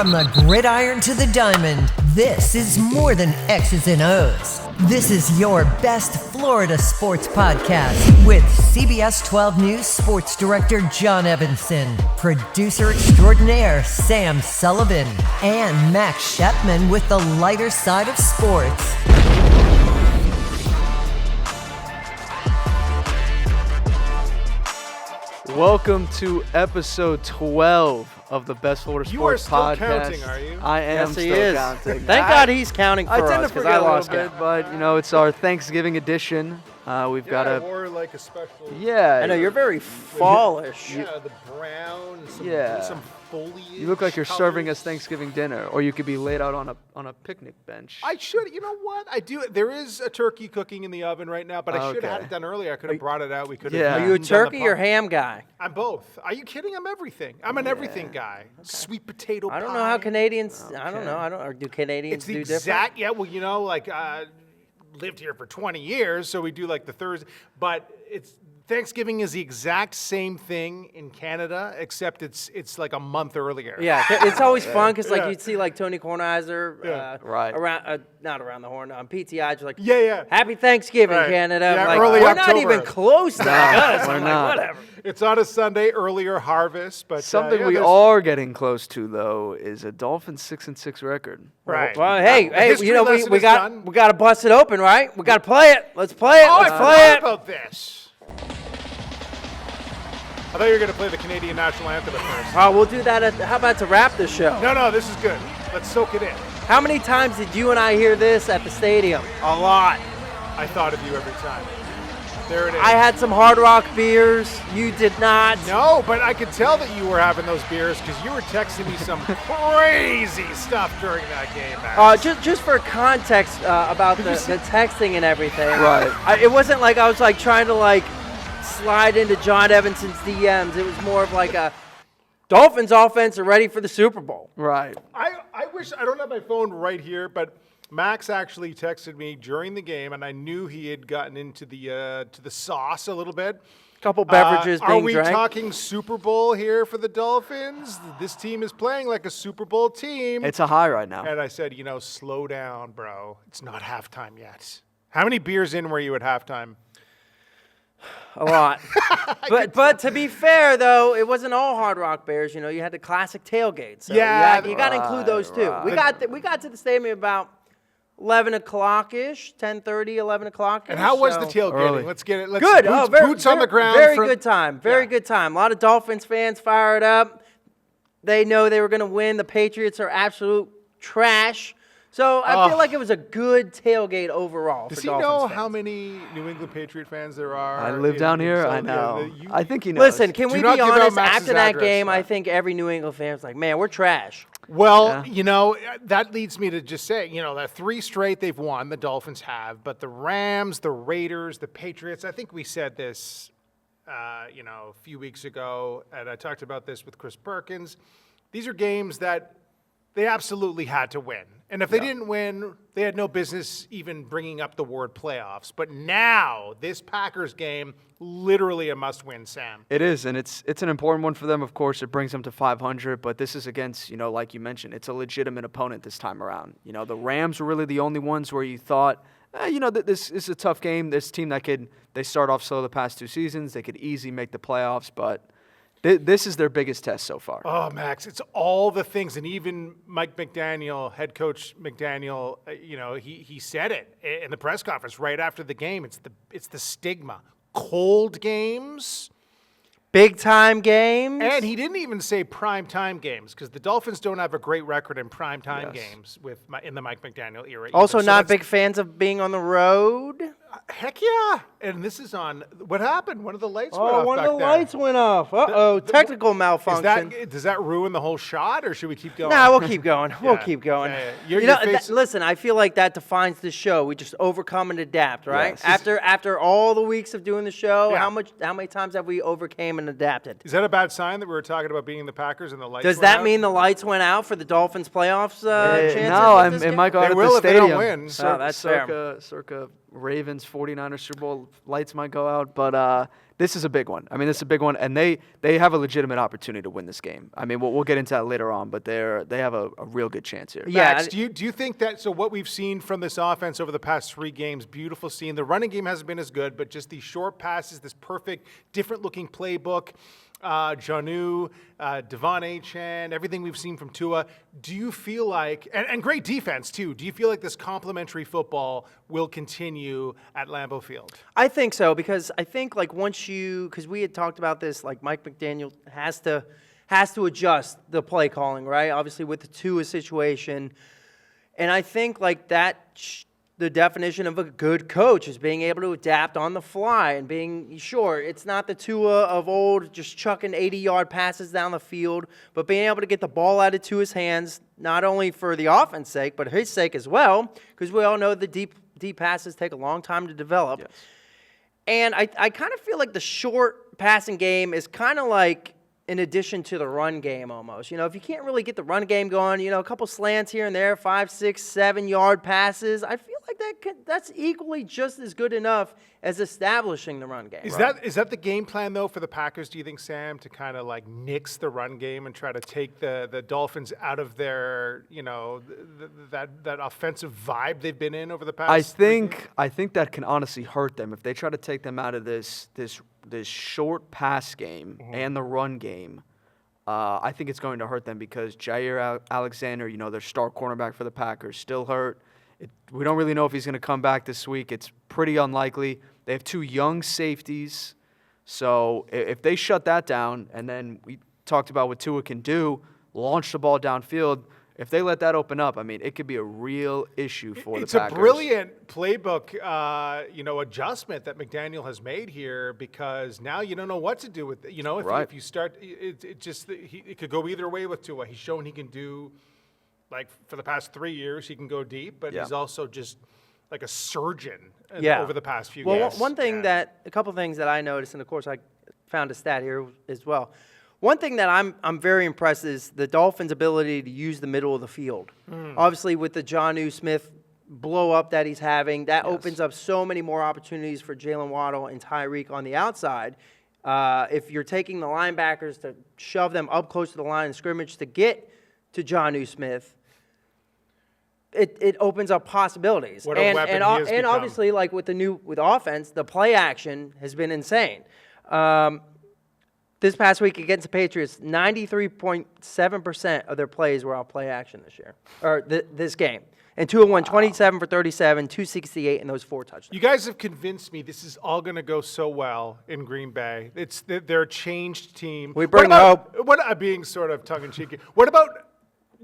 From the gridiron to the diamond, this is more than X's and O's. This is your best Florida sports podcast with CBS 12 News sports director John Evenson, producer extraordinaire Sam Sullivan, and Max Shepman with the lighter side of sports. Welcome to episode 12 of the Best Florida Sports Podcast. You are still counting, are you? I am still counting. Thank God he's counting for us. I tend to forget a little bit, but you know, it's our Thanksgiving edition. We've got I wore like a special. Yeah. I know you're very fallish. Yeah, the brown. Some foliage. You look like you're colors. serving us Thanksgiving dinner, or you could be laid out on a picnic bench. I should. You know what? I do. There is a turkey cooking in the oven right now, but I should have had it done earlier. I could have brought it out. We could have. Yeah. Are you a turkey or ham guy? I'm both. Are you kidding? I'm everything. I'm an everything guy. Okay. Sweet potato pie. I don't know how Canadians. I don't know. Or do Canadians It's the do exact. different? Yeah. Well, you know, like lived here for 20 years, so we do like the Thursday. But it's Thanksgiving is the exact same thing in Canada, except it's like a month earlier. Yeah, it's always fun because like you'd see like Tony Kornheiser right around not around the horn on PTI, just like Yeah. Happy Thanksgiving, Right. Canada. Yeah, Like, early we're October. not even close to us. we're I'm not. like, whatever. It's on a Sunday, earlier harvest, but Something we there's- are getting close to, though, is a Dolphins 6-6 record. Right. Well, hey, history you know lesson we is got done. we got to bust it open, right? We got to play it. Let's play it. Oh, Let's I play forgot it. about this. I thought you were going to play the Canadian national anthem at first. Oh, we'll do that. How about to wrap the show? No, this is good. Let's soak it in. How many times did you and I hear this at the stadium? A lot. I thought of you every time. There it is. I had some Hard Rock beers. You did not. No, but I could tell that you were having those beers because you were texting me some crazy stuff during that game, Max. Just for context about the texting and everything. Right. It wasn't like I was like trying to like slide into John Evanson's DMs. It was more of like a Dolphins offense are ready for the Super Bowl. Right. I wish I don't have my phone right here, but Max actually texted me during the game, and I knew he had gotten into the sauce a little bit. Couple beverages being Are we drank. talking Super Bowl here for the Dolphins? This team is playing like a Super Bowl team. It's a high right now. And I said, slow down, bro. It's not halftime yet. How many beers in were you at halftime? A lot. but to be fair, though, it wasn't all Hard Rock beers. You know, you had the classic tailgate. So Yeah, you got to include those too. right. We got to the stadium about 11 o'clock-ish, 10:30, 11 o'clock-ish. And how was the tailgating? Early. Let's get it. Good. Boots on the ground. Very good time. Very Yeah. good time. A lot of Dolphins fans fired up. They know they were going to win. The Patriots are absolute trash. So I feel like it was a good tailgate overall. Does for he Dolphins know fans. how many New England Patriot fans there are? I live down here. I Southern- know. you- I think he knows. Listen, can Do we not be give out honest? Max's After that address, game, I man. think every New England fan was like, man, we're trash. Well, Yeah. that leads me to just say, that 3 straight they've won, the Dolphins have, but the Rams, the Raiders, the Patriots, I think we said this, a few weeks ago, and I talked about this with Chris Perkins. These are games that they absolutely had to win. And if they didn't win, they had no business even bringing up the word playoffs. But now, this Packers game, literally a must-win, Sam. It is, and it's an important one for them. Of course, it brings them to 500, but this is against, like you mentioned, it's a legitimate opponent this time around. The Rams were really the only ones where you thought, this is a tough game. This team they start off slow the past 2 seasons. They could easily make the playoffs, but this is their biggest test so far. Oh, Max, it's all the things. And even Mike McDaniel, head coach McDaniel, he said it in the press conference right after the game. It's the stigma. Cold games. Big time games. And he didn't even say prime time games because the Dolphins don't have a great record in prime time games in the Mike McDaniel era. Also, either. So not that's- big fans of being on the road. Heck yeah. And this is on, what happened? One of the lights went off One of back the there. lights went off. Uh-oh, technical malfunction. Does that ruin the whole shot, or should we keep going? Nah, we'll keep going. We'll keep going. Yeah. You're Listen, I feel like that defines the show. We just overcome and adapt, right? Yes. After all the weeks of doing the show, Yeah. how many times have we overcame and adapted? Is that a bad sign that we were talking about being the Packers and the lights Does went that out? mean the lights went out for the Dolphins playoffs chances? No, with this it game? might go They out at will the if they don't stadium. win. Oh, that's fair. Circa Ravens 49ers Super Bowl lights might go out, but this is a big one. I mean, this is a big one, and they have a legitimate opportunity to win this game. I mean, we'll get into that later on, but they have a real good chance here. Max, do you think that, so what we've seen from this offense over the past 3 games, beautiful scene. The running game hasn't been as good, but just these short passes, this perfect, different-looking playbook, Jonnu, Devon Achane, everything we've seen from Tua. Do you feel like, and great defense too, do you feel like this complementary football will continue at Lambeau Field? I think so, because I think like because we had talked about this, like Mike McDaniel has to adjust the play calling, right? Obviously with the Tua situation. And I think like the definition of a good coach is being able to adapt on the fly and being sure it's not the Tua of old just chucking 80-yard passes down the field, but being able to get the ball out of Tua's hands, not only for the offense's sake, but his sake as well, because we all know the deep passes take a long time to develop. Yes. And I kind of feel like the short passing game is kind of like in addition to the run game almost. You know, if you can't really get the run game going, you know, a couple slants here and there, 5, 6, 7-yard passes, I feel like that's equally just as good enough as establishing the run game. Is that the game plan, though, for the Packers, do you think, Sam, to kind of like nix the run game and try to take the Dolphins out of their, you know, that offensive vibe they've been in over the past? I think that can honestly hurt them if they try to take them out of this short pass game and the run game. I think it's going to hurt them because Jair Alexander, you know, their star cornerback for the Packers, still hurt. We don't really know if he's going to come back this week. It's pretty unlikely. They have 2 young safeties. So if they shut that down, and then we talked about what Tua can do, launch the ball downfield, if they let that open up, I mean, it could be a real issue for the Packers. It's a brilliant playbook, adjustment that McDaniel has made here because now you don't know what to do with it. You know, if you start, it could go either way with Tua. He's shown he can do, like for the past 3 years, he can go deep, but he's also just like a surgeon over the past few games. Well, a couple things that I noticed, and of course I found a stat here as well. One thing that I'm very impressed is the Dolphins' ability to use the middle of the field. Obviously, with the Jonnu Smith blow up that he's having, that opens up so many more opportunities for Jalen Waddle and Tyreek on the outside. If you're taking the linebackers to shove them up close to the line of scrimmage to get to Jonnu Smith, it opens up possibilities. What a weapon he has become. Obviously, like with offense, the play action has been insane. This past week against the Patriots, 93.7% of their plays were out play action this year, or this game. And 2 of 1, 27 for 37, 268, and those 4 touchdowns. You guys have convinced me this is all going to go so well in Green Bay. They're a changed team. We bring hope. Being sort of tongue-in-cheek. What about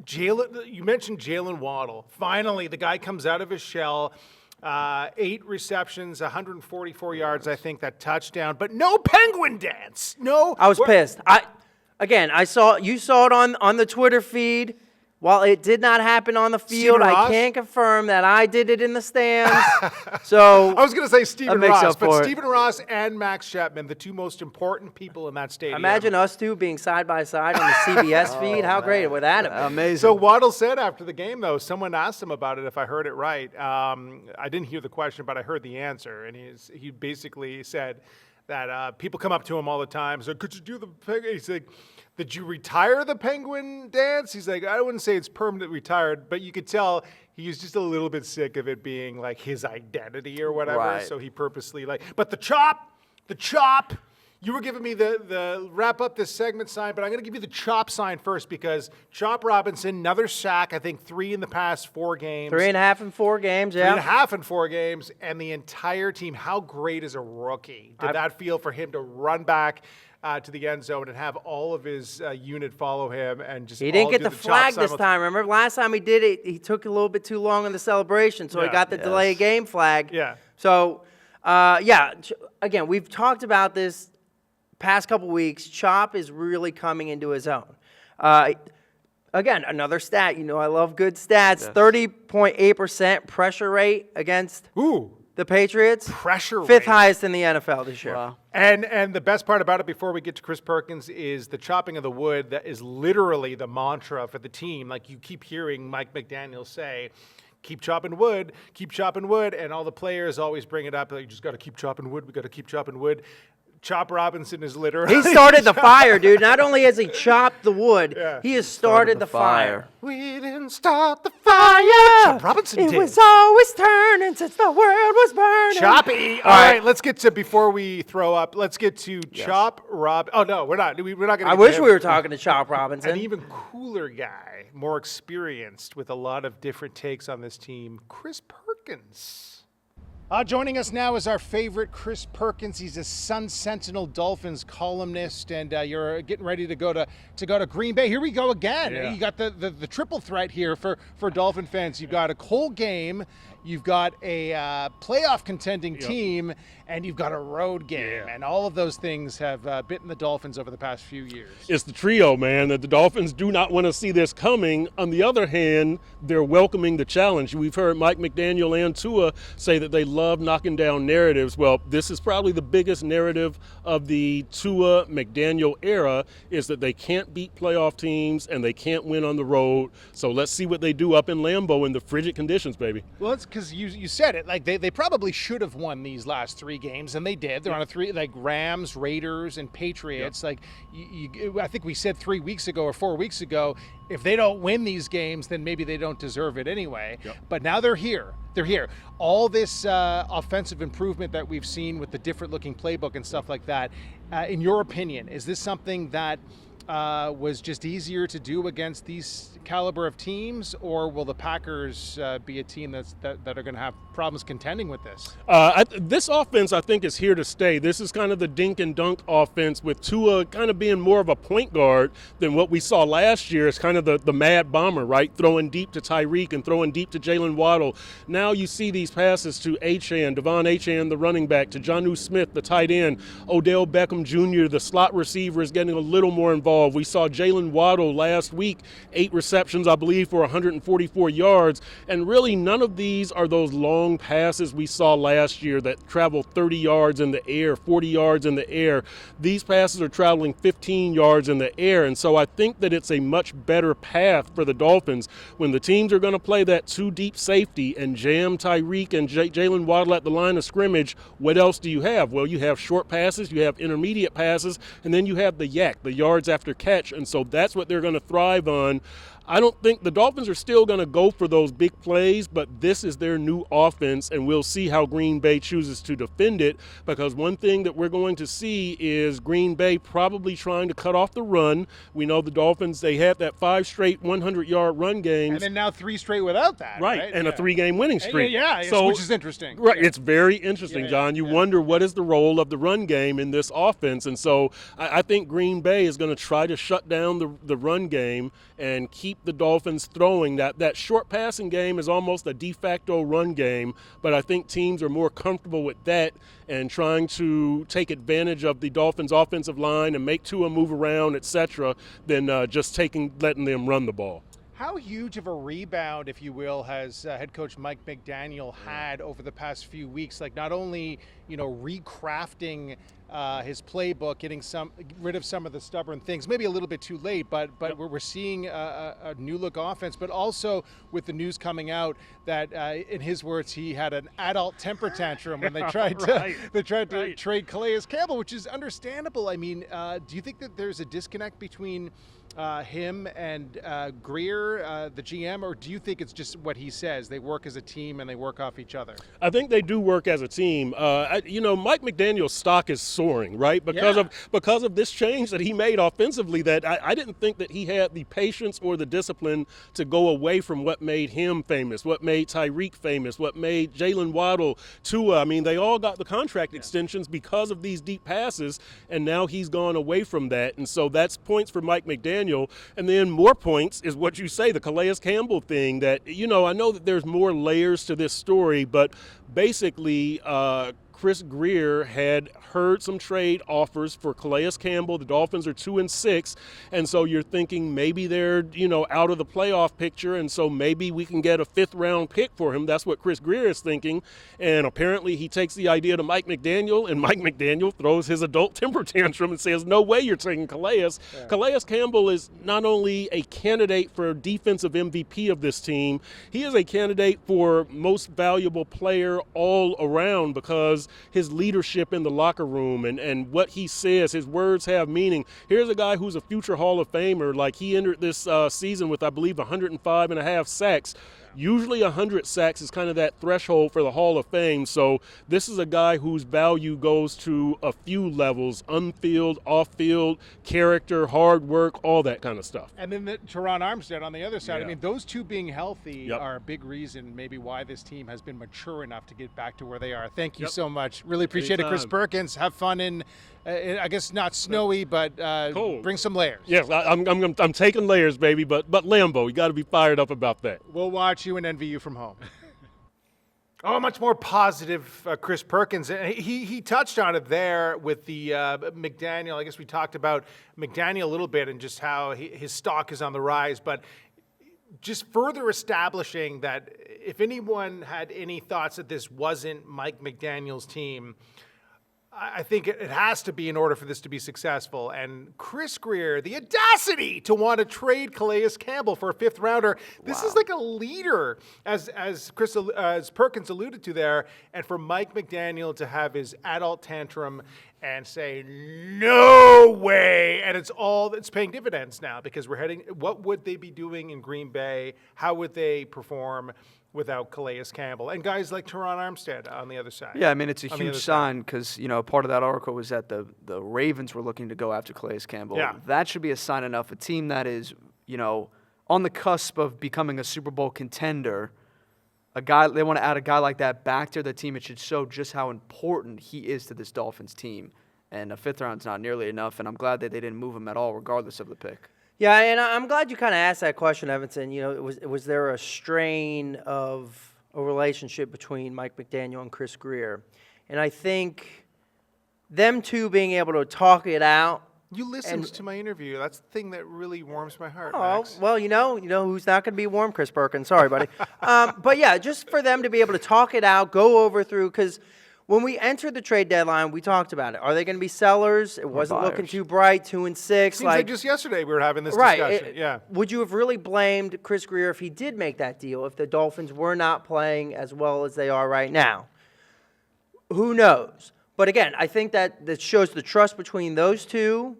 Jalen? You mentioned Jalen Waddle. Finally, the guy comes out of his shell. 8 receptions, 144 yards, I think, that touchdown. But no penguin dance. No. I was pissed. You saw it on the Twitter feed. While it did not happen on the field, I can't confirm that I did it in the stands. So I was going to say Stephen Ross, but it. Stephen Ross and Max Shepman, the 2 most important people in that stadium. Imagine us 2 being side by side on the CBS feed. How great would that have been? Amazing. So Waddle said after the game, though, someone asked him about it, if I heard it right. I didn't hear the question, but I heard the answer. And he basically said that people come up to him all the time. So, could you do the penguin? He's like, did you retire the penguin dance? He's like, I wouldn't say it's permanently retired, but you could tell he's just a little bit sick of it being like his identity or whatever. Right. So he purposely but the chop, you were giving me the wrap up this segment sign, but I'm going to give you the chop sign first because Chop Robinson, another sack, I think 3 in the past 4 games. 3.5 in 4 games, yeah. 3.5 in 4 games, and the entire team. How great is a rookie? Did that feel for him to run back to the end zone and have all of his unit follow him and just he didn't get the flag this time. Remember last time he did it, he took a little bit too long on the celebration, so he got the delay game flag. Yeah. So, again, we've talked about this past couple weeks. Chop is really coming into his own. Again, another stat. You know I love good stats. Yes. 30.8% pressure rate against the Patriots. Pressure rate. 5th highest in the NFL this year. Wow. And the best part about it, before we get to Chris Perkins, is the chopping of the wood. That is literally the mantra for the team. Like you keep hearing Mike McDaniel say, keep chopping wood, and all the players always bring it up. Like, you just got to keep chopping wood. We got to keep chopping wood. Chop Robinson is literally. He started the fire, dude. Not only has he chopped the wood, he has started the fire. We didn't start the fire. Chop Robinson did. It was always turning since the world was burning. Choppy. All right, let's get to, before we throw up, let's get to Chop Rob. Oh, no, we're not. We're not going to. I wish we were talking to Chop Robinson. An even cooler guy, more experienced with a lot of different takes on this team, Chris Perkins. Joining us now is our favorite, Chris Perkins. He's a Sun Sentinel Dolphins columnist, and you're getting ready to go to Green Bay. Here we go again. Yeah. You got the triple threat here for Dolphin fans. You've got a cold game, you've got a playoff contending team, and you've got a road game. And all of those things have bitten the Dolphins over the past few years. It's the trio, man, that the Dolphins do not want to see this coming. On the other hand, they're welcoming the challenge. We've heard Mike McDaniel and Tua say that they love knocking down narratives. Well, this is probably the biggest narrative of the Tua McDaniel era, is that they can't beat playoff teams and they can't win on the road. So let's see what they do up in Lambeau in the frigid conditions, baby. Well, it's because you said it. Like they probably should have won these last 3 games, and they did. They're on a 3, like Rams, Raiders, and Patriots. Like I think we said 3 weeks ago or 4 weeks ago, if they don't win these games, then maybe they don't deserve it anyway. But now they're here. They're here. All this offensive improvement that we've seen with the different looking playbook and stuff like that, in your opinion, is this something that was just easier to do against these caliber of teams, or will the Packers be a team that are going to have problems contending with this? This offense, I think, is here to stay. This is kind of the dink and dunk offense, with Tua kind of being more of a point guard than what we saw last year. It's kind of the mad bomber, right? Throwing deep to Tyreek and throwing deep to Jalen Waddle. Now you see these passes to Achane, Devon Achane, the running back, to Jonnu Smith, the tight end, Odell Beckham Jr., the slot receiver, is getting a little more involved. We saw Jalen Waddle last week, 8 receptions, I believe, for 144 yards. And really none of these are those long passes we saw last year that travel 30 yards in the air, 40 yards in the air. These passes are traveling 15 yards in the air. And so I think that it's a much better path for the Dolphins when the teams are going to play that 2 deep safety and jam Tyreek and Jalen Waddle at the line of scrimmage. What else do you have? Well, you have short passes, you have intermediate passes, and then you have the yak, the yards after catch. And so that's what they're going to thrive on. I don't think the Dolphins are still going to go for those big plays, but this is their new offense, and we'll see how Green Bay chooses to defend it, because one thing that we're going to see is Green Bay probably trying to cut off the run. We know the Dolphins, they had that 5 straight 100-yard run games. And then now 3 straight without that. Right, and a 3-game winning streak. So, which is interesting. Right, it's very interesting, John. You wonder what is the role of the run game in this offense, and so I think Green Bay is going to try to shut down the run game and keep the Dolphins throwing. That short passing game is almost a de facto run game, but I think teams are more comfortable with that and trying to take advantage of the Dolphins' offensive line and make Tua move around, etc., than just letting them run the ball. How huge of a rebound, if you will, has head coach Mike McDaniel had over the past few weeks? Like, not only, recrafting his playbook, getting rid of some of the stubborn things, maybe a little bit too late, but we're seeing a new look offense, but also with the news coming out that, in his words, he had an adult temper tantrum when they tried to trade Calais Campbell, which is understandable. I mean, do you think that there's a disconnect between him and Greer, the GM, or do you think it's just what he says? They work as a team and they work off each other. I think they do work as a team. Mike McDaniel's stock is soaring, right? Because of this change that he made offensively, that I didn't think that he had the patience or the discipline to go away from what made him famous, what made Tyreek famous, what made Jalen Waddle, Tua. I mean, they all got the contract extensions because of these deep passes, and now he's gone away from that. And so that's points for Mike McDaniel. And then more points is what you say, the Calais Campbell thing, that, I know that there's more layers to this story, but basically Chris Greer had heard some trade offers for Calais Campbell. The Dolphins are 2-6, and so you're thinking maybe they're, out of the playoff picture, and so maybe we can get a 5th-round pick for him. That's what Chris Greer is thinking, and apparently he takes the idea to Mike McDaniel, and Mike McDaniel throws his adult temper tantrum and says, no way you're taking Calais. Yeah. Calais Campbell is not only a candidate for defensive MVP of this team, he is a candidate for most valuable player all around, because his leadership in the locker room and what he says. His words have meaning. Here's a guy who's a future Hall of Famer. Like, he entered this season with, I believe, 105.5 sacks. Usually 100 sacks is kind of that threshold for the Hall of Fame. So this is a guy whose value goes to a few levels: on-field, off-field, character, hard work, all that kind of stuff. And then Teron Armstead on the other side. Yeah. I mean, those two being healthy Yep. are a big reason maybe why this team has been mature enough to get back to where they are. Thank you Yep. so much. Really appreciate it, Chris Anytime. Perkins. Have fun in I guess not snowy, but Cold. bring some layers. Yes, I'm taking layers, baby, but Lambo, you got to be fired up about that. We'll watch you and envy you from home. Oh, much more positive, Chris Perkins. And he touched on it there with the McDaniel. I guess we talked about McDaniel a little bit and just how his stock is on the rise. But just further establishing that if anyone had any thoughts that this wasn't Mike McDaniel's team, I think it has to be in order for this to be successful. And Chris Greer, the audacity to want to trade Calais Campbell for a fifth rounder. This is like a leader, as Perkins alluded to there. And for Mike McDaniel to have his adult tantrum and say, no way. And it's paying dividends now because we're heading, what would they be doing in Green Bay? How would they perform without Calais Campbell and guys like Teron Armstead on the other side? Yeah, I mean, it's a On the huge other sign because, part of that article was that the Ravens were looking to go after Calais Campbell. Yeah. That should be a sign enough. A team that is, on the cusp of becoming a Super Bowl contender, they want to add a guy like that back to the team. It should show just how important he is to this Dolphins team. And a fifth round's not nearly enough, and I'm glad that they didn't move him at all, regardless of the pick. Yeah, and I'm glad you kind of asked that question, Evanson. Was there a strain of a relationship between Mike McDaniel and Chris Greer? And I think them two being able to talk it out. You listened to my interview. That's the thing that really warms my heart, Oh, Max. well, you know who's not going to be warm? Chris Perkins. Sorry, buddy. But yeah, just for them to be able to talk it out, go over through, because when we entered the trade deadline, we talked about it. Are they going to be sellers? It wasn't looking buyers? too bright, 2-6. Seems like just yesterday we were having this Right. discussion. Yeah. Would you have really blamed Chris Greer if he did make that deal, if the Dolphins were not playing as well as they are right now? Who knows? But again, I think that shows the trust between those two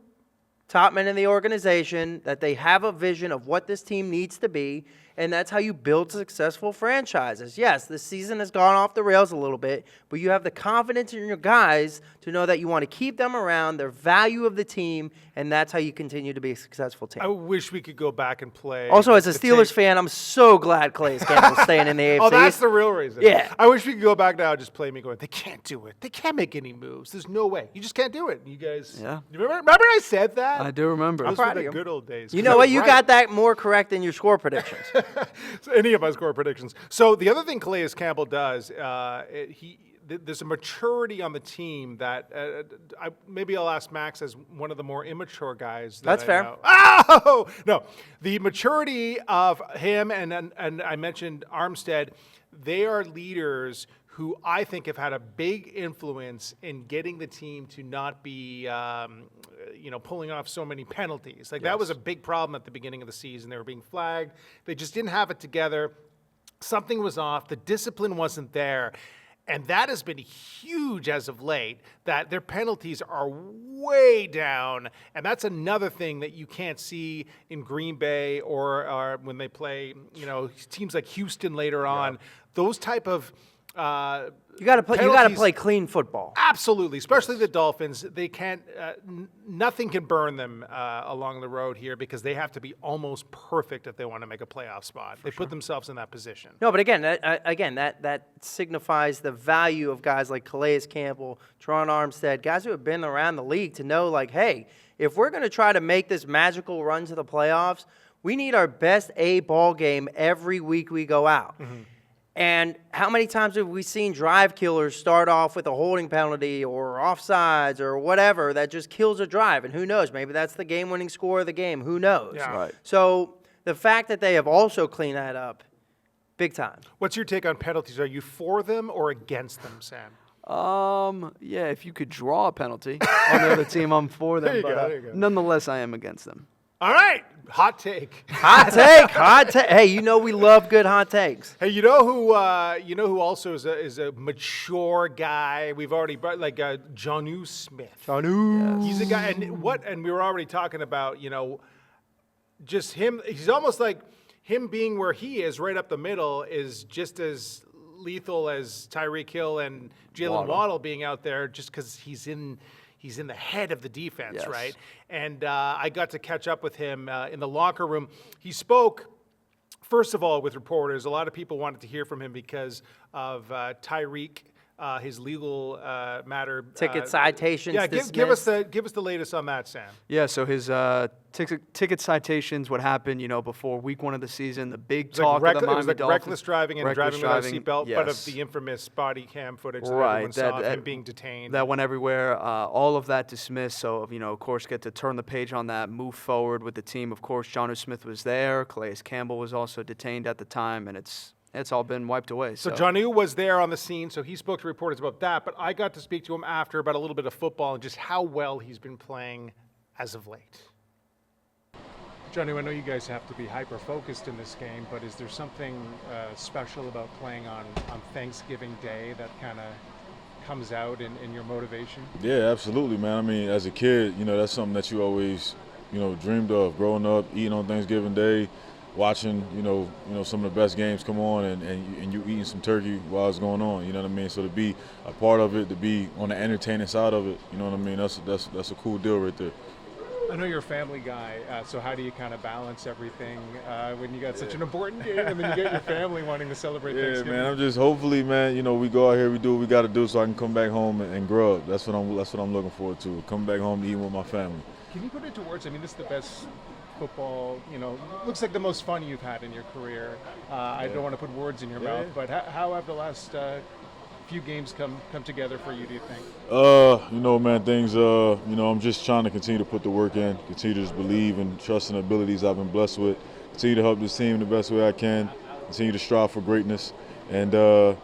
top men in the organization, that they have a vision of what this team needs to be, and that's how you build successful franchises. Yes, this season has gone off the rails a little bit, but you have the confidence in your guys to know that you want to keep them around, their value of the team, and that's how you continue to be a successful team. I wish we could go back and play. Also, as a the Steelers tape. fan, I'm so glad Calais Campbell's staying in the AFC. Oh, that's the real reason. Yeah. I wish we could go back now and just play me going, they can't do it. They can't make any moves. There's no way. You just can't do it. You guys. Yeah. You remember I said that? I do remember. Those proud were of the you. good old days. You know what? You got that more correct than your score predictions. So any of my score predictions. So the other thing Calais Campbell does, there's a maturity on the team that maybe I'll ask Max as one of the more immature guys. That's I fair. know. Oh no, the maturity of him and I mentioned Armstead. They are leaders who I think have had a big influence in getting the team to not be, pulling off so many penalties. Like that was a big problem at the beginning of the season. They were being flagged. They just didn't have it together. Something was off. The discipline wasn't there. And that has been huge as of late, that their penalties are way down. And that's another thing that you can't see in Green Bay or when they play, teams like Houston later on. Those type of You got to play. You got to penalties- play clean football. Absolutely, especially the Dolphins. They can't. Nothing can burn them along the road here because they have to be almost perfect if they want to make a playoff spot. They put themselves in that position. No, but again, that signifies the value of guys like Calais Campbell, Teron Armstead, guys who have been around the league to know, like, hey, if we're going to try to make this magical run to the playoffs, we need our best ball game every week we go out. Mm-hmm. And how many times have we seen drive killers start off with a holding penalty or offsides or whatever that just kills a drive? And who knows? Maybe that's the game-winning score of the game. Who knows? Yeah. Right. So the fact that they have also cleaned that up, big time. What's your take on penalties? Are you for them or against them, Sam? Yeah, if you could draw a penalty on the other team, I'm for them. There you but go, there you go. nonetheless, I am against them. All right, hot take. Hot take. Hey, you know we love good hot takes. Hey, you know who also is a mature guy. We've already brought Jonnu Smith. Jonnu. He's a guy, and we were already talking about just him. He's almost like him being where he is, right up the middle, is just as lethal as Tyreek Hill and Jalen Waddle being out there, just because he's in the head of the defense, Yes. right? And I got to catch up with him in the locker room. He spoke, first of all, with reporters. A lot of people wanted to hear from him because of Tyreek, his legal matter. Ticket citations. Yeah, dismissed. give us the latest on that, Sam. Yeah, so his ticket citations, what happened, before week 1 of the season, the big It was talk like of the Miami reckless Dolphins. driving and Reckless driving without a driving, seatbelt, but of yes. the infamous body cam footage that Right, everyone saw of that- him being detained. That went everywhere. All of that dismissed. So, of course, get to turn the page on that, move forward with the team. Of course, Jonnu Smith was there. Calais Campbell was also detained at the time, and it's all been wiped away. So Jonnu was there on the scene, so he spoke to reporters about that. But I got to speak to him after about a little bit of football and just how well he's been playing as of late. Jonnu, I know you guys have to be hyper-focused in this game, but is there something special about playing on Thanksgiving Day that kind of comes out in your motivation? Yeah, absolutely, man. I mean, as a kid, that's something that you always, dreamed of. Growing up, eating on Thanksgiving Day, watching, some of the best games come on, and you eating some turkey while it's going on. You know what I mean? So to be a part of it, to be on the entertaining side of it, you know what I mean? That's a cool deal right there. I know you're a family guy, so how do you kind of balance everything when you got such an important game and then you get your family wanting to celebrate Thanksgiving? Yeah, man. I'm just hopefully, man. We go out here, we do what we got to do, so I can come back home and grow up. That's what I'm looking forward to. Come back home, eating with my family. Can you put it into words? I mean, this is the best football. Looks like the most fun you've had in your career. I don't want to put words in your mouth, but how have the last few games come together for you, do you think? Man, things, I'm just trying to continue to put the work in, continue to just believe and trust in the abilities I've been blessed with, continue to help this team the best way I can, continue to strive for greatness. And, I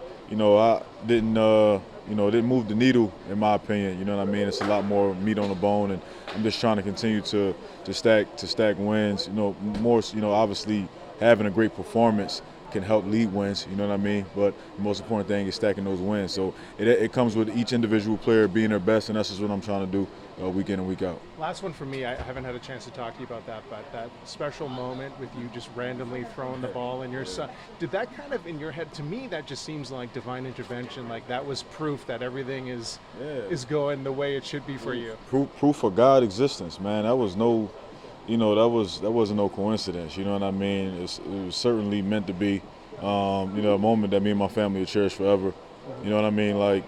didn't move the needle, in my opinion. You know what I mean? It's a lot more meat on the bone, and I'm just trying to continue to stack wins. More, obviously having a great performance can help lead wins, you know what I mean? But the most important thing is stacking those wins. So it comes with each individual player being their best, and that's just what I'm trying to do week in and week out. Last one for me, I haven't had a chance to talk to you about that, but that special moment with you just randomly throwing the ball in your son, did that kind of, in your head, to me, that just seems like divine intervention, like that was proof that everything is going the way it should be for you? Proof of God's existence, man. That was no... that wasn't no coincidence. You know what I mean? It was certainly meant to be. A moment that me and my family will cherish forever. You know what I mean? Like,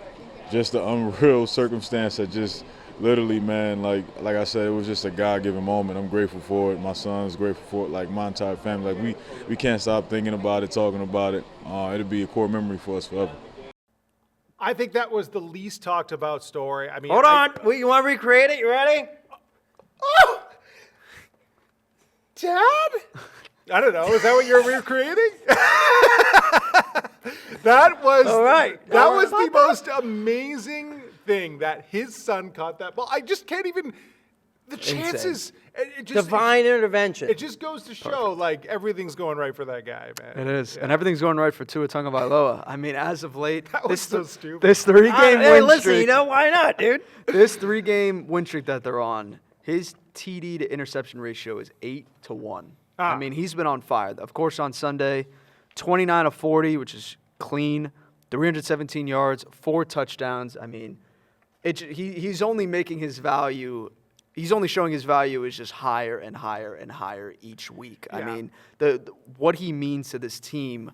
just the unreal circumstance that just literally, man, like I said, it was just a God-given moment. I'm grateful for it. My son's grateful for it. Like, my entire family. Like, we can't stop thinking about it, talking about it. It'll be a core memory for us forever. I think that was the least talked about story. I mean, Hold on. You want to recreate it? You ready? Oh! Dad? I don't know. Is that what you're recreating? That was All right. That was the most amazing thing that his son caught that ball. I just can't even. The chances. It just, Divine intervention. It just goes to show, like, everything's going right for that guy, man. It is. And everything's going right for Tua Tagovailoa. I mean, as of late, That was so stupid. This three-game Hey, win listen, streak. why not, dude? This 3-game win streak that they're on, his TD to interception ratio is 8-1. I mean, he's been on fire. Of course, on Sunday, 29 of 40, which is clean, 317 yards, 4 touchdowns. I mean, he's only making his value. He's only showing his value is just higher and higher and higher each week. Yeah. I mean, what he means to this team,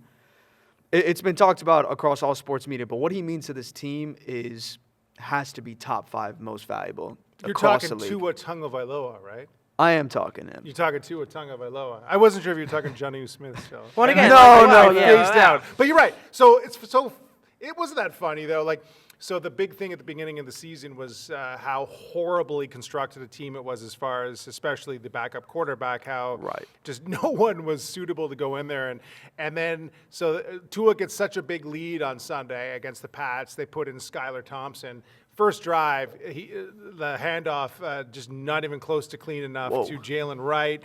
it's been talked about across all sports media, but what he means to this team has to be top 5 most valuable You're across talking the league. Tua Tagovailoa, right? I am talking him. You're talking Tua Tagovailoa. I wasn't sure if you were talking Jonnu Smith. So. Well, again, Face down. But you're right. So it wasn't that funny though. Like, so the big thing at the beginning of the season was how horribly constructed a team it was, as far as especially the backup quarterback. How just no one was suitable to go in there, and then so Tua gets such a big lead on Sunday against the Pats. They put in Skylar Thompson First drive, the handoff just not even close to clean enough to Jalen Wright.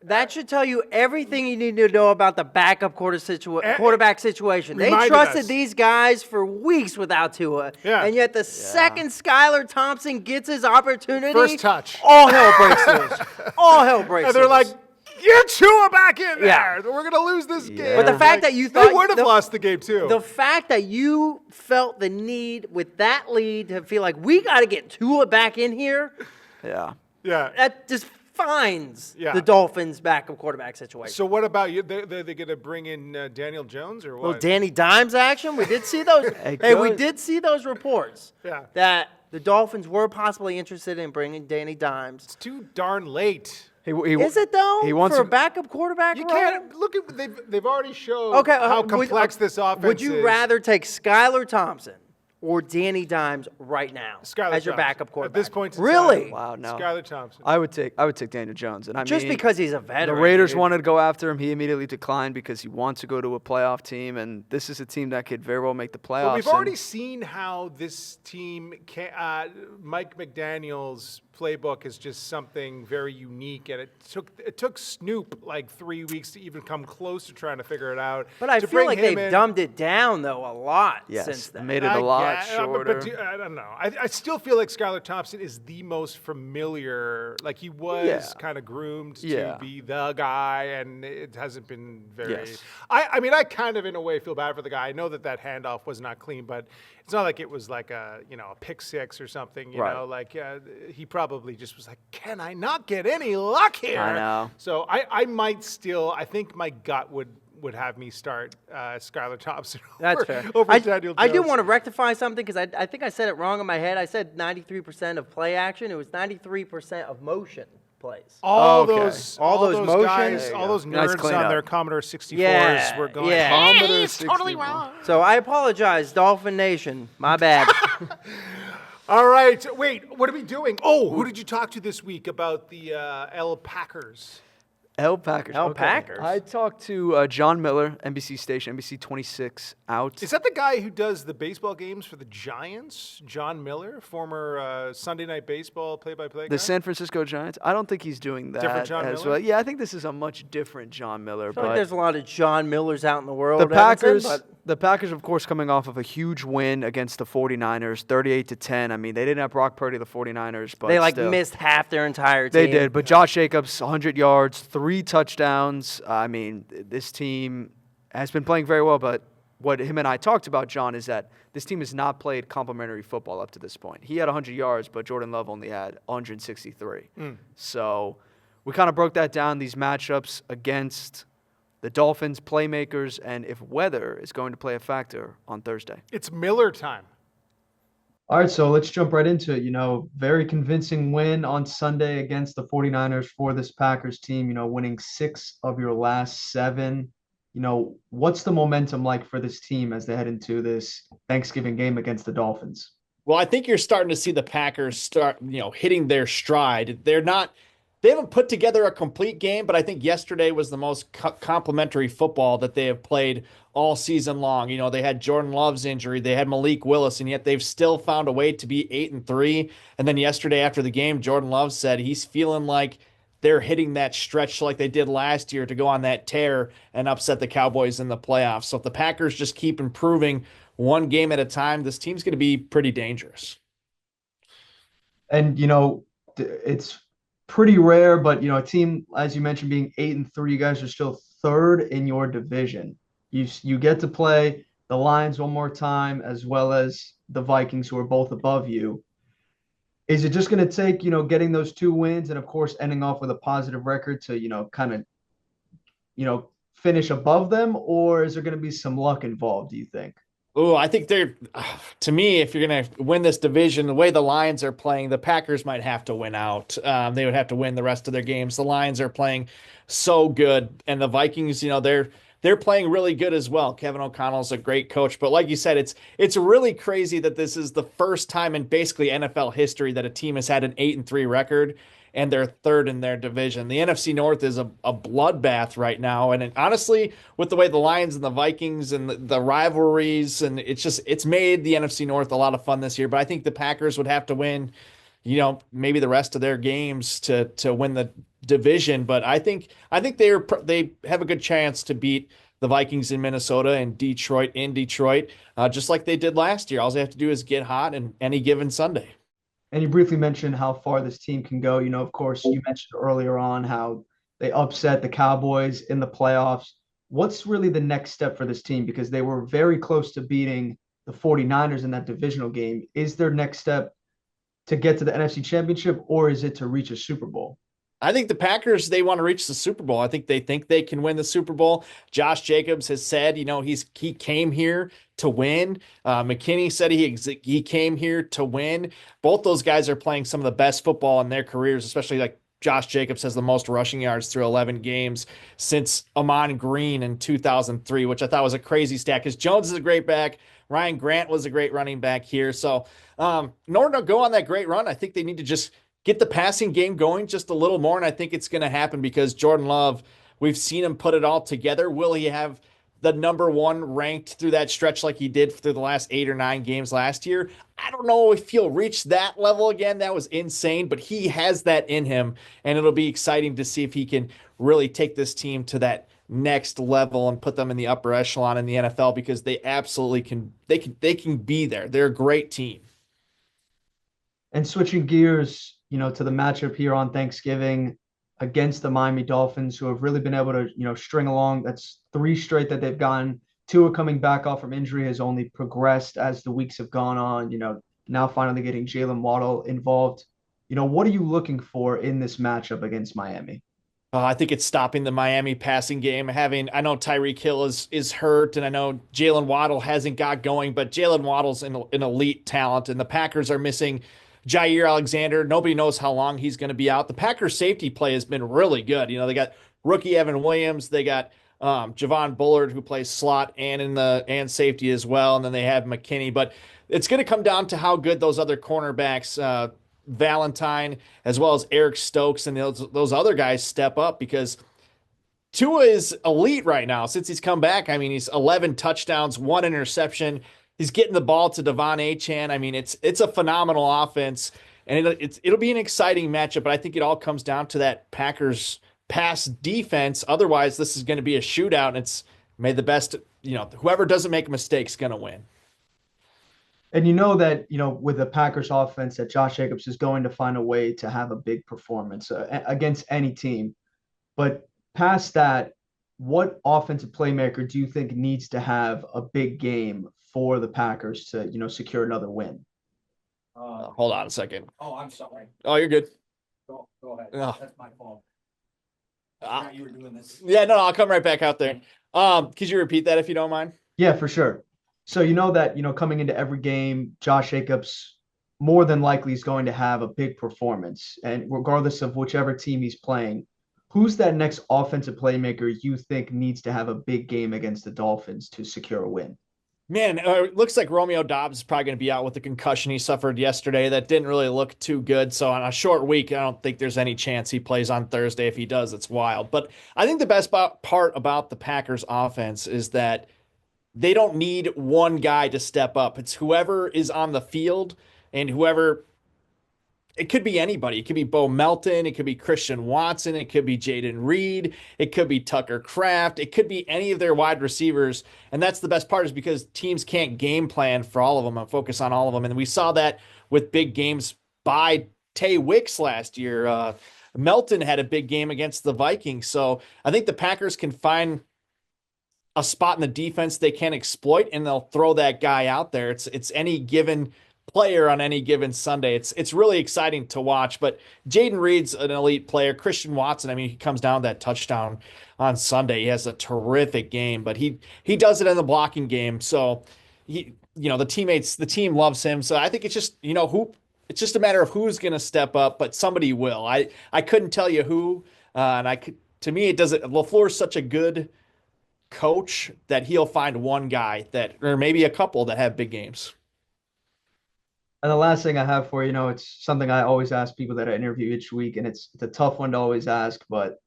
That should tell you everything you need to know about the backup quarterback situation. They Reminded trusted us. these guys for weeks without Tua. Yeah. And yet the second Skylar Thompson gets his opportunity, First touch. all hell breaks loose. All hell breaks And they're loose. like, get Tua back in there. Yeah. We're going to lose this game. But the fact that you thought they would have lost the game too. The fact that you felt the need with that lead to feel like we got to get Tua back in here, Yeah. yeah. that just finds Yeah. the Dolphins' backup quarterback situation. So what about you? They're going to bring in Daniel Jones or what? Little Danny Dimes action. We did see those. Hey, we did see those reports. Yeah. That the Dolphins were possibly interested in bringing Danny Dimes. It's too darn late. Is it though? He wants for to- a backup quarterback? You role? can't look at they've already shown Okay, how complex this offense is. Would you rather take Skylar Thompson or Danny Dimes right now Skylar as your Thompson. backup quarterback? At this point in really? time, Wow, no. Skylar Thompson. I would take Daniel Jones, and I Just mean, because he's a veteran. the Raiders dude. wanted to go after him. He immediately declined because he wants to go to a playoff team, and this is a team that could very well make the playoffs. But we've and- already seen how this team, Mike McDaniel's playbook is just something very unique, and it took Snoop like 3 weeks to even come close to trying to figure it out. But I To feel bring like him they've in- dumbed it down though a lot Yes, since then. made it a lot but shorter. I don't know. I still feel like Skylar Thompson is the most familiar. Like he was Yeah. kind of groomed Yeah. to be the guy, and it hasn't been very. Yes. I mean, I kind of in a way feel bad for the guy. I know that handoff was not clean, but it's not like it was like a pick six or something. You Right. know, like he probably just was like, can I not get any luck here? I know. So I might still. I think my gut would have me start Skylar Thompson. That's over, fair. Over Daniel I do Jones. want to rectify something because I think I said it wrong in my head. I said 93% of play action. It was 93% of motion plays. All Okay. those motions. guys, There you all go. those Nice nerds cleanup. on their Commodore 64s Yeah, were going. yeah. Commodore He's totally 64. wrong. So I apologize, Dolphin Nation. My bad. All right, wait. What are we doing? Oh, who did you talk to this week about the L Packers? L Packers. L okay. Packers. I talked to John Miller, NBC station, NBC 26 out. Is that the guy who does the baseball games for the Giants? John Miller, former Sunday Night Baseball play-by-play guy? The San Francisco Giants? I don't think he's doing that Different John as Miller? well. Yeah, I think this is a much different John Miller. I feel like But there's a lot of John Millers out in the world. the Evanson, Packers, of course, coming off of a huge win against the 49ers, 38-10. I mean, they didn't have Brock Purdy, the 49ers, but they still. missed half their entire team. They did, but Josh Jacobs, 100 yards, 3 touchdowns. I mean, this team has been playing very well, but what him and I talked about, John, is that this team has not played complimentary football up to this point. He had 100 yards, but Jordan Love only had 163. So we kind of broke that down, these matchups against the Dolphins, playmakers, and if weather is going to play a factor on Thursday. It's Miller time. All right, so let's jump right into it. Very convincing win on Sunday against the 49ers for this Packers team, winning 6 of your last 7. What's the momentum like for this team as they head into this Thanksgiving game against the Dolphins? Well, I think you're starting to see the Packers start, hitting their stride. They haven't put together a complete game, but I think yesterday was the most complimentary football that they have played all season long. They had Jordan Love's injury, they had Malik Willis, and yet they've still found a way to be 8-3. And then yesterday after the game, Jordan Love said he's feeling like they're hitting that stretch like they did last year to go on that tear and upset the Cowboys in the playoffs. So if the Packers just keep improving one game at a time, this team's going to be pretty dangerous. And, it's pretty rare, but, a team, as you mentioned, being 8-3, you guys are still 3rd in your division. You get to play the Lions one more time, as well as the Vikings, who are both above you. Is it just going to take, getting those 2 wins and, of course, ending off with a positive record to, kind of, finish above them? Or is there going to be some luck involved, do you think? Oh, I think to me, if you're going to win this division, the way the Lions are playing, the Packers might have to win out. They would have to win the rest of their games. The Lions are playing so good. And the Vikings, they're playing really good as well. Kevin O'Connell's a great coach. But like you said, it's really crazy that this is the first time in basically NFL history that a team has had an 8-3 record. and they're third in their division. The NFC North is a bloodbath right now. And honestly, with the way the Lions and the Vikings and the rivalries, and it's made the NFC North a lot of fun this year. But I think the Packers would have to win, maybe the rest of their games to win the division. But I think they have a good chance to beat the Vikings in Minnesota and Detroit in Detroit, just like they did last year. All they have to do is get hot in any given Sunday. And you briefly mentioned how far this team can go. Of course, you mentioned earlier on how they upset the Cowboys in the playoffs. What's really the next step for this team? Because they were very close to beating the 49ers in that divisional game. Is their next step to get to the NFC Championship, or is it to reach a Super Bowl? I think the Packers, they want to reach the Super Bowl. I think they can win the Super Bowl. Josh Jacobs has said, he came here to win. McKinney said he came here to win. Both those guys are playing some of the best football in their careers, especially like Josh Jacobs has the most rushing yards through 11 games since Amon Green in 2003, which I thought was a crazy stat because Jones is a great back. Ryan Grant was a great running back here. So in order to go on that great run, I think they need to just get the passing game going just a little more, and I think it's going to happen because Jordan Love, we've seen him put it all together. Will he have the number one ranked through that stretch like he did through the last 8 or 9 games last year? I don't know if he'll reach that level again. That was insane, but he has that in him, and it'll be exciting to see if he can really take this team to that next level and put them in the upper echelon in the NFL because they absolutely can. They can be there. They're a great team. And switching gears, to the matchup here on Thanksgiving against the Miami Dolphins, who have really been able to, string along. That's 3 straight that they've gotten. Tua coming back off from injury has only progressed as the weeks have gone on, now finally getting Jalen Waddle involved. What are you looking for in this matchup against Miami? I think it's stopping the Miami passing game. I know Tyreek Hill is hurt, and I know Jalen Waddle hasn't got going, but Jalen Waddle's an elite talent, and the Packers are missing Jair Alexander. Nobody knows how long he's going to be out. The Packers safety play has been really good. They got rookie Evan Williams. They got Javon Bullard, who plays slot and safety as well. And then they have McKinney. But it's going to come down to how good those other cornerbacks, Valentine, as well as Eric Stokes and those other guys step up because Tua is elite right now since he's come back. I mean, he's 11 touchdowns, 1 interception. He's getting the ball to Devon Achane. I mean, it's a phenomenal offense, and it'll be an exciting matchup. But I think it all comes down to that Packers pass defense. Otherwise, this is going to be a shootout, and it's made the best. Whoever doesn't make a mistake is going to win. And that with the Packers offense, that Josh Jacobs is going to find a way to have a big performance against any team. But past that, what offensive playmaker do you think needs to have a big game for the Packers to, secure another win? Hold on a second. Oh, I'm sorry. Oh, you're good. Go ahead. Oh. That's my fault. I forgot you were doing this. Yeah, no, I'll come right back out there. Could you repeat that if you don't mind? Yeah, for sure. So that, coming into every game, Josh Jacobs more than likely is going to have a big performance. And regardless of whichever team he's playing, who's that next offensive playmaker you think needs to have a big game against the Dolphins to secure a win? Man, it looks like Romeo Doubs is probably going to be out with the concussion he suffered yesterday. That didn't really look too good. So on a short week, I don't think there's any chance he plays on Thursday. If he does, it's wild. But I think the best part about the Packers offense is that they don't need one guy to step up. It's whoever is on the field and whoever. It could be anybody. It could be Bo Melton. It could be Christian Watson. It could be Jaden Reed. It could be Tucker Kraft. It could be any of their wide receivers. And that's the best part is because teams can't game plan for all of them and focus on all of them. And we saw that with big games by Tay Wicks last year. Melton had a big game against the Vikings. So I think the Packers can find a spot in the defense they can exploit, and they'll throw that guy out there. It's any given player on any given Sunday. It's really exciting to watch, but Jaden Reed's an elite player. Christian Watson, I mean, he comes down that touchdown on Sunday. He has a terrific game, but he does it in the blocking game. So the team loves him. So I think it's just, it's just a matter of who's going to step up, but somebody will. I couldn't tell you who, to me, LaFleur's such a good coach that he'll find one guy or maybe a couple that have big games. And the last thing I have for you, it's something I always ask people that I interview each week, and it's a tough one to always ask, but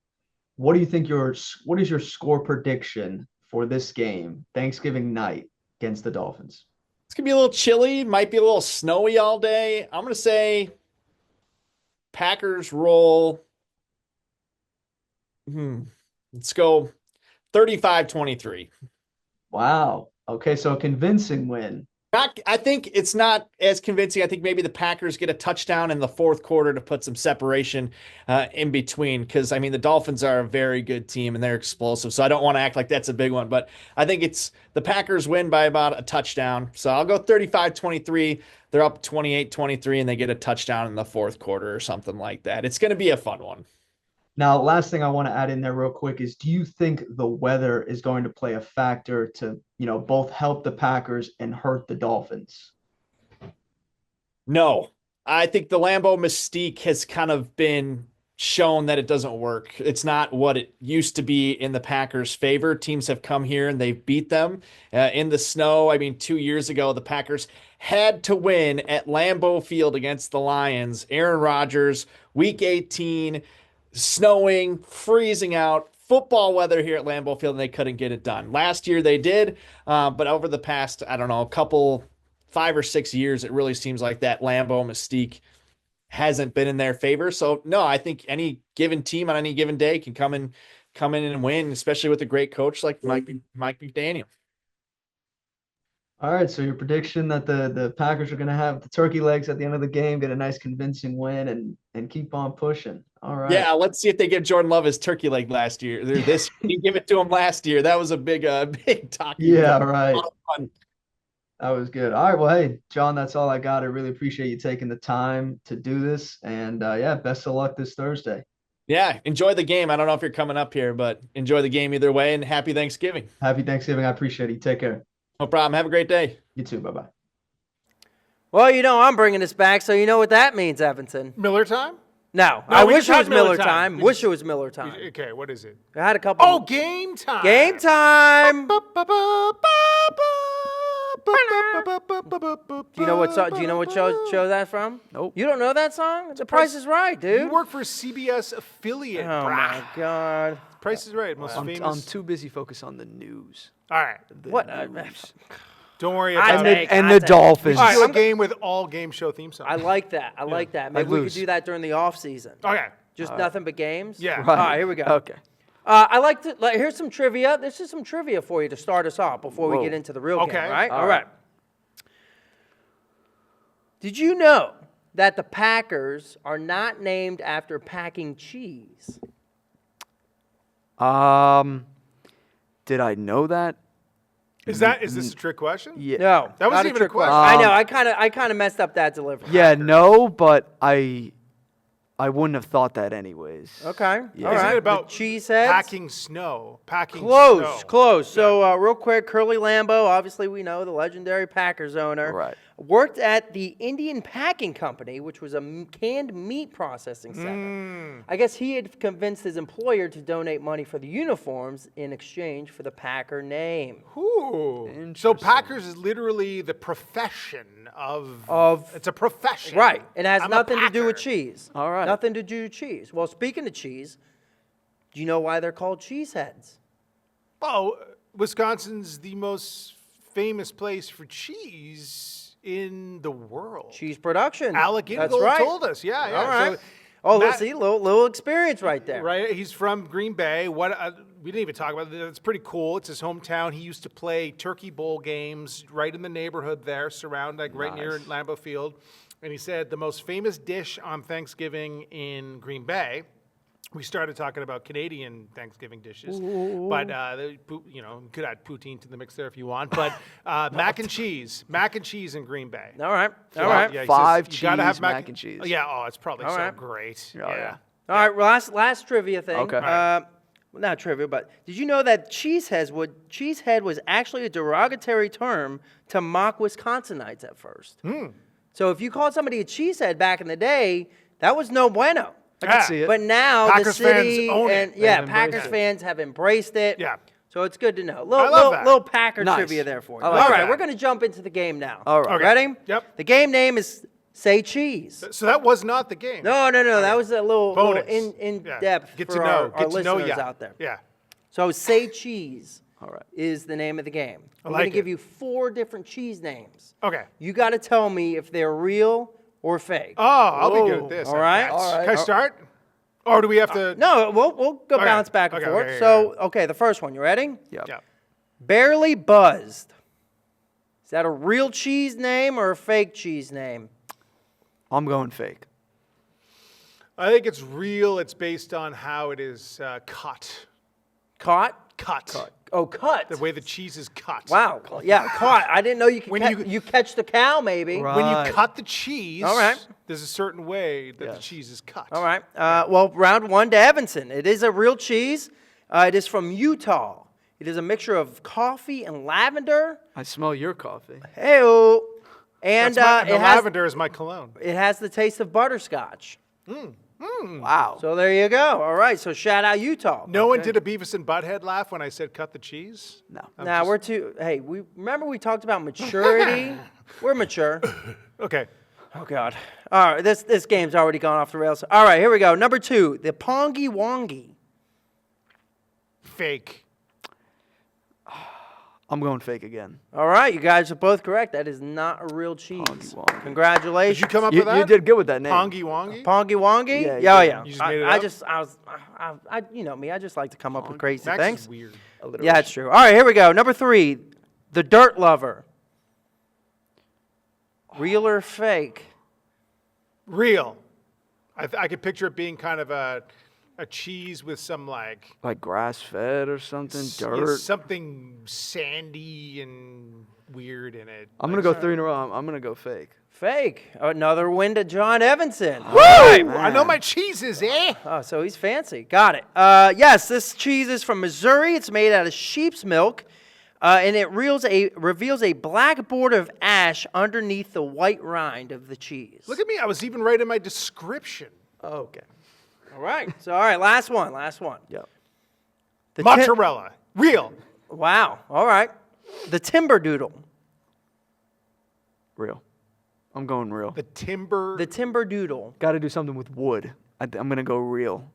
what is your score prediction for this game, Thanksgiving night against the Dolphins? It's going to be a little chilly, might be a little snowy all day. I'm going to say Packers roll. Let's go 35-23. Wow. Okay, so a convincing win. I think it's not as convincing. I think maybe the Packers get a touchdown in the fourth quarter to put some separation in between. Because, I mean, the Dolphins are a very good team and they're explosive. So I don't want to act like that's a big one. But I think it's the Packers win by about a touchdown. So I'll go 35-23. They're up 28-23 and they get a touchdown in the fourth quarter or something like that. It's going to be a fun one. Now, last thing I want to add in there real quick is, do you think the weather is going to play a factor to, both help the Packers and hurt the Dolphins? No, I think the Lambeau mystique has kind of been shown that it doesn't work. It's not what it used to be in the Packers' favor. Teams have come here and they've beat them in the snow. I mean, 2 years ago, the Packers had to win at Lambeau Field against the Lions. Aaron Rodgers, Week 18, snowing, freezing out, football weather here at Lambeau Field, and they couldn't get it done. Last year they did, but over the past, I don't know, 5 or 6 years, it really seems like that Lambeau mystique hasn't been in their favor. So no, I think any given team on any given day can come in and win, especially with a great coach like Mike McDaniel. All right, so your prediction that the Packers are going to have the turkey legs at the end of the game, get a nice convincing win, and keep on pushing. All right. Yeah, let's see if they give Jordan Love his turkey leg last year. This he gave it to him last year. That was a big talk. Yeah, right. That was good. All right, well, hey, John, that's all I got. I really appreciate you taking the time to do this, and best of luck this Thursday. Yeah, enjoy the game. I don't know if you're coming up here, but enjoy the game either way, and happy Thanksgiving. Happy Thanksgiving. I appreciate it. Take care. No problem. Have a great day. You too. Bye-bye. Well, I'm bringing this back, so you know what that means, Evanson. Miller time? No, No, I we wish can it talk was Miller Miller time. time. Wish it was Miller time. Okay, what is it? I had a couple. Oh, game time. Game time. Do you know what show that's from? Nope. You don't know that song? The Price is Right, dude. You work for CBS affiliate. Oh my God. Price is Right. Most famous. I'm too busy focused on the news. All right. What? Don't worry I about take- it. And I the take- Dolphins. We should do a game with all game show theme songs. I like that. I like that. Maybe we could lose. do that during the off season. Okay. Just nothing but games. Yeah. All right, here we go. Okay. I like to. Here's some trivia. This is some trivia for you to start us off before we Whoa. get into the real Okay. game. Right. All All right. Did you know that the Packers are not named after packing cheese? Did I know that? Is this a trick question? Yeah. No, That wasn't not even a trick question. I know. I kind of messed up that delivery. Yeah, no, but I wouldn't have thought that anyways. Okay. Yeah. All Isn't right. it about the cheeseheads? packing snow? Packing Close, snow. close. So real quick, Curly Lambeau, obviously we know the legendary Packers owner. Right. Worked at the Indian Packing Company, which was a canned meat processing center. I guess he had convinced his employer to donate money for the uniforms in exchange for the Packer name. Ooh. So Interesting. Packers is literally the profession of. It's a profession. Right. It has I'm a nothing to do with Packer. cheese. All right. Nothing to do with cheese. Well, speaking of cheese, do you know why they're called cheeseheads? Oh, Wisconsin's the most famous place for cheese in the world. Cheese production. Alec That's Ingold right. told us. Yeah, yeah. All right. So, Oh, Matt- let's see, little experience right there. Right, he's from Green Bay. We didn't even talk about it. It's pretty cool. It's his hometown. He used to play Turkey Bowl games right in the neighborhood there, right near Lambeau Field. And he said the most famous dish on Thanksgiving in Green Bay. We started talking about Canadian Thanksgiving dishes, but you could add poutine to the mix there if you want. But mac and cheese in Green Bay. All right. So, All right. yeah, he Five says you gotta have cheese mac and cheese. Oh, yeah. Oh, it's probably All so right. great. Oh, yeah. All right, last trivia thing. Okay. Not trivia, but did you know that cheesehead was actually a derogatory term to mock Wisconsinites at first? So if you called somebody a cheesehead back in the day, that was no bueno. I can see it. But now Packers the city fans own it. and They've Packers fans have embraced it. Yeah. So it's good to know. I love that. Little Packer Nice. trivia there for you. I like All right, that. we're going to jump into the game now. All right. Okay. Ready? Yep. The game name is Say Cheese. So that was not the game. No. That was a little Bonus. in Yeah. depth Get for to know. our Get to know listeners ya. out there. Yeah. So Say Cheese All right. is the name of the game. I'm like going to give it. you 4 different cheese names. Okay. You got to tell me if they're real or fake. Oh, I'll be good at this. All right. Can I start? Or do we have to? No, we'll go bounce back and Okay, forth. okay, So, okay, the first one. You ready? Yep. Yeah. Barely Buzzed. Is that a real cheese name or a fake cheese name? I'm going fake. I think it's real. It's based on how it is cut. Caught? Cut. Oh, cut. The way the cheese is cut. Wow. Yeah, caught. I didn't know you could When you catch the cow, maybe. Right. When you cut the cheese, All right. there's a certain way that the Yes. cheese is cut. All right. Well, round 1 to Evanson. It is a real cheese. It is from Utah. It is a mixture of coffee and lavender. I smell your coffee. Hey-o. And That's the it has lavender is my cologne. the taste of butterscotch. Wow. So there you go. All right. So shout out Utah. No one did a Beavis and Butthead laugh when I said cut the cheese? No. Now we're too. Hey, we talked about maturity. We're mature. Okay. Oh God. All right. This game's already gone off the rails. All right. Here we go. Number 2, the Pongy Wongy. Fake. I'm going fake again. All right. You guys are both correct. That is not a real cheese. Pongy Wongy. Congratulations. Did you come up You, with that? you did good with that name. Pongy Wongy? Pongy Wongy? Yeah, you Yeah, did. yeah. You just made it up? I you know me. I just like to come up with crazy Max things. is weird. Yeah, that's true. All right, here we go. Number 3, the Dirt Lover. Real or fake? Real. I could picture it being kind of a cheese with some like Like grass fed or something, yeah, dirt. something sandy and weird in it. I'm going to go 3 in a row. I'm going to go fake. Fake. Another win to John Evenson. Woo! I know my cheeses, eh? Oh, so he's fancy. Got it. Yes, this cheese is from Missouri. It's made out of sheep's milk, and it reveals a black border of ash underneath the white rind of the cheese. Look at me. I was even right in my description. Okay. All right. So, all right, last one. Yep. The Mozzarella. Real. Wow. All right. The Timber Doodle. Real. I'm going real. The timber. The Timber Doodle. Got to do something with wood. I'm going to go real.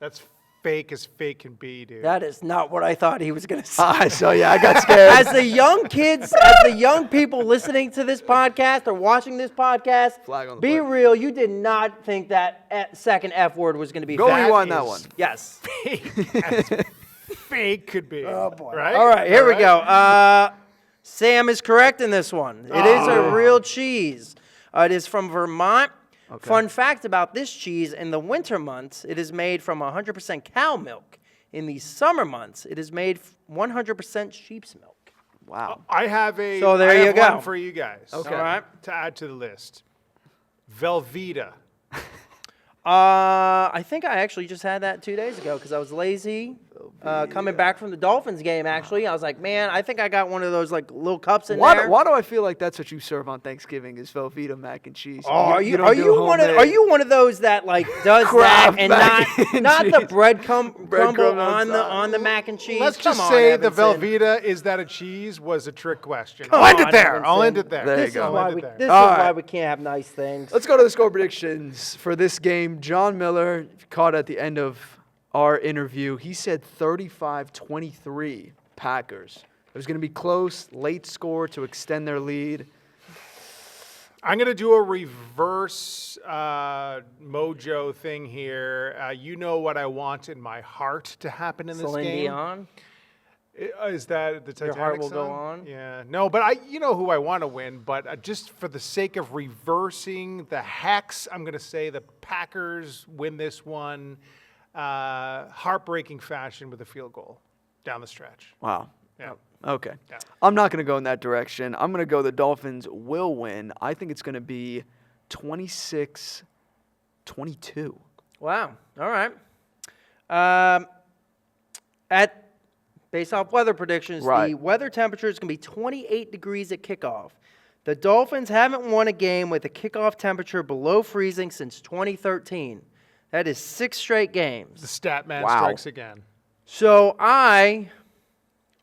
That's fake as fake can be, dude. That is not what I thought he was going to say. So yeah, I got scared. As the young kids, as the young people listening to this podcast or watching this podcast, Flag on the be play. real. You did not think that second F word was going to be Go fake. rewind that is one. Yes. Fake as fake could be. Oh, boy. Right? All right, here we right? go. Sam is correct in this one. It is a real cheese. It is from Vermont. Okay. Fun fact about this cheese, in the winter months, it is made from 100% cow milk. In the summer months, it is made 100% sheep's milk. Wow. I have a. So there I you have go. one for you guys. Okay. All right. To add to the list. Velveeta. I think I actually just had that 2 days ago because I was lazy. Coming back from the Dolphins game, actually, I was like, man, I think I got one of those like little cups in there. Why do I feel like that's what you serve on Thanksgiving is Velveeta mac and cheese? Oh, are you don't do one of those that like does that Kraft and mac and not the cheese. crumble Breadcrumb on the mac and cheese? Let's Come just on, say the Evanson. Velveeta is that a cheese was a trick question. Come I'll end on, it there. I'll Evanson. end it there. There you This is go. why I'll end we it there. this is All why right. we can't have nice things. Let's go to the score predictions for this game. John Miller, caught at the end of our interview, he said 35-23 Packers. It was going to be close, late score to extend their lead. I'm going to do a reverse mojo thing here. You know what I want in my heart to happen in this Celine game? Dion. Is that the Your Titanic heart will song? go on? Yeah. No, but you know who I want to win. But just for the sake of reversing the hex, I'm going to say the Packers win this one. Heartbreaking fashion with a field goal down the stretch. Wow. Yeah. Okay. Yeah. I'm not going to go in that direction. I'm going to go the Dolphins will win. I think it's going to be 26-22. Wow. All right. Based off weather predictions, the Right. weather temperature is going to be 28 degrees at kickoff. The Dolphins haven't won a game with a kickoff temperature below freezing since 2013. That is 6 straight games. The stat man Wow. strikes again. So I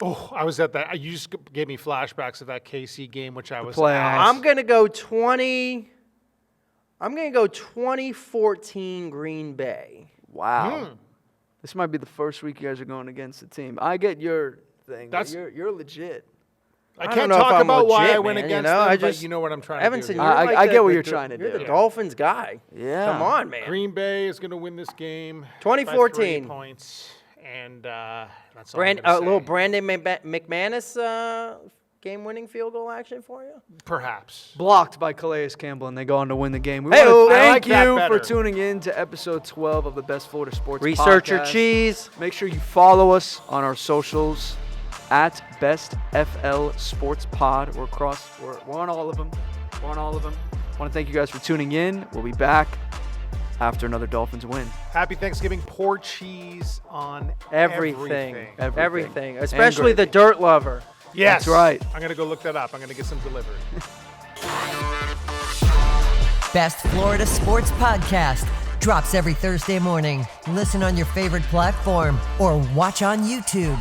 Oh, I was at that. You just gave me flashbacks of that KC game, which I was playoffs. at. I'm going to go 2014 Green Bay. Wow. This might be the first week you guys are going against the team. I get your thing. But you're legit. I don't can't know if talk I'm about why legit, I went man, against you know? them, but you know what I'm trying Evanson, to do. you're I- like I the- get what you're the- trying to You're do. the Dolphins guy. Yeah. Come on, man. Green Bay is going to win this game. 2014. By 3 points. And that's all I'm A gonna little say. Brandon McManus game-winning field goal action for you? Perhaps. Blocked by Calais Campbell, and they go on to win the game. We Hey-o. want to I thank like that you better. for tuning in to episode 12 of the Best Florida Sports Research your Podcast. cheese. Make sure you follow us on our socials at Best FL Sports Pod. We're on all of them. We're on all of them. I want to thank you guys for tuning in. We'll be back after another Dolphins win. Happy Thanksgiving. Pour cheese on Everything. Everything. Especially the gravy. dirt lover. Yes. That's right. I'm going to go look that up. I'm going to get some delivered. Best Florida Sports Podcast drops every Thursday morning. Listen on your favorite platform or watch on YouTube.